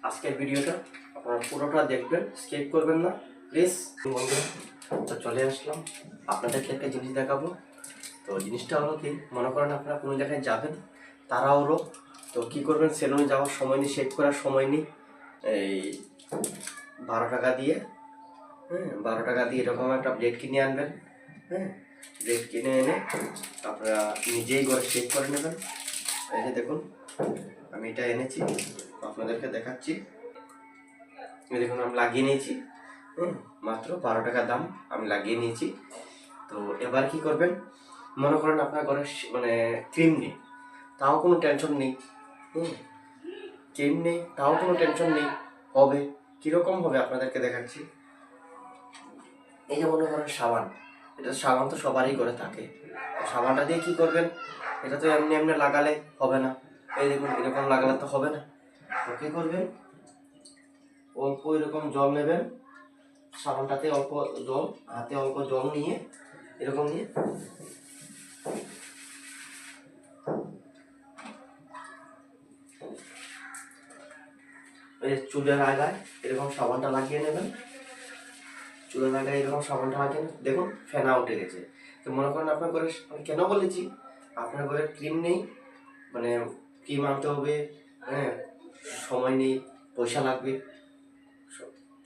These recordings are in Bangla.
আজকের ভিডিওটা আপনারা পুরোটা দেখবেন, স্কিপ করবেন না প্লিজ। বন্ধুরা, তো চলে আসলাম, আপনাদেরকে একটা জিনিস দেখাবো। তো জিনিসটা হলো কি, মনে করেন আপনারা কোনো জায়গায় যাবেন তাড়াহুড়ো, তো কী করবেন, সেলুনে যাওয়ার সময় নেই, শেভ করার সময় নেই, এই 12 টাকা দিয়ে, 12 টাকা দিয়ে এরকম একটা ব্লেড কিনে আনবেন। ব্লেড কিনে এনে আপনারা নিজেই করে শেভ করে নেবেন। এই যে দেখুন, আমি এটা এনেছি, আপনাদেরকে দেখাচ্ছি। এই দেখুন, আমি লাগিয়ে নিয়েছি, মাত্র 12 টাকা দাম, আমি লাগিয়ে নিয়েছি। তো এবার কি করবেন, মনে করেন আপনার ঘরে মানে ক্রিম নেই, তাও কোনো টেনশন নেই। ক্রিম নেই, তাও কোনো টেনশন নেই। হবে কীরকম হবে আপনাদেরকে দেখাচ্ছি। এই যে মনে করেন সাবান, এটা সাবান তো সবারই করে থাকে। সাবানটা দিয়ে কি করবেন, এটা তো এমনি এমনি লাগালে হবে না। এই দেখুন, এরকম লাগালে তো হবে না। তো কী করবেন, অল্প এরকম জল নেবেন, সাবানটাতে অল্প জল, হাতে অল্প জল নিয়ে এরকম নিয়ে এই চুলের আগায় এরকম সাবানটা লাগিয়ে নেবেন। চুলের আগায় এরকম সাবানটা লাগিয়ে দেখুন ফেনা উঠে গেছে। তো মনে করেন আপনার ঘরে, আমি কেন বলেছি, আপনার ঘরে ক্রিম নেই, মানে ক্রিম আনতে হবে, সময় নেই, পয়সা লাগবে,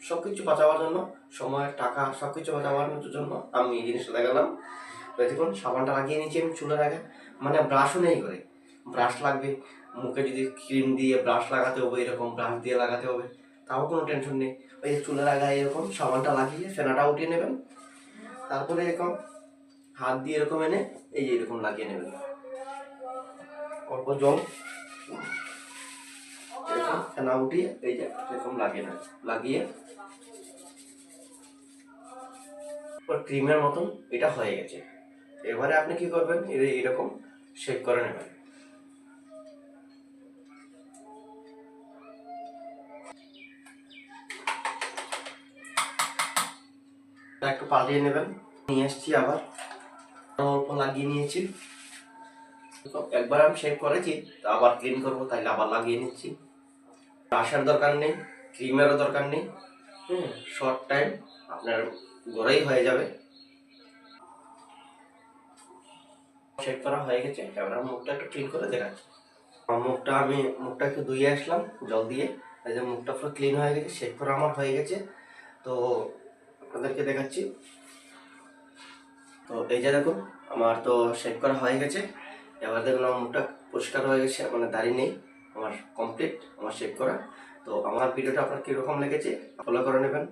সব কিছু বাঁচাবার জন্য, সময় টাকা সব কিছু বাঁচাবার জন্য আমি এই জিনিসটা দেখালাম। দেখুন সাবানটা লাগিয়ে নিয়েছি আমি চুলের আগে, মানে ব্রাশও নেই করে, ব্রাশ লাগবে, মুখে যদি ক্রিম দিয়ে ব্রাশ লাগাতে হবে, এরকম ব্রাশ দিয়ে লাগাতে হবে, তাও কোনো টেনশন নেই। ওই চুলের আগায় এরকম সাবানটা লাগিয়ে ফেনাটা উঠিয়ে নেবেন, তারপরে এরকম হাত দিয়ে এরকম এনে এই যে এরকম লাগিয়ে নেবেন, অল্প জল এরকম ফেনা উঠিয়ে এই যে এরকম লাগিয়ে নেবেন, লাগিয়ে ক্রিমের মতন এটা হয়ে গেছে। এবারে আপনি কি করবেন, এরকম শেক করে নেবেন। একটু পাল্টিয়ে নেবেন, নিয়ে এসছি আবার, অল্প লাগিয়ে নিয়েছি। একবার আমি শেক করেছি, তো আবার ক্লিন করবো, তাইলে আবার লাগিয়ে নিচ্ছি। ব্রাশের দরকার নেই, ক্রিমেরও দরকার নেই, শর্ট টাইম আপনার ঘরেই হয়ে যাবে। শেক করা হয়ে গেছে, এবার মুখটা একটু ক্লিন করে দেখাচ্ছি। মুখটা একটু ধুয়ে আসলাম জল দিয়ে, এই যে মুখটা পুরো ক্লিন হয়ে গেছে, শেক করা আমার হয়ে গেছে। তো আপনাদেরকে দেখাচ্ছি। তো এই যে দেখুন, আমার তো শেক করা হয়ে গেছে। এবার দেখুন আমার মুখটা পরিষ্কার হয়ে গেছে, মানে দাড়ি নেই, আমার কমপ্লিট আমার শেক করা। তো আমার ভিডিওটা আপনার কীরকম লেগেছে ফলো করে নেবেন।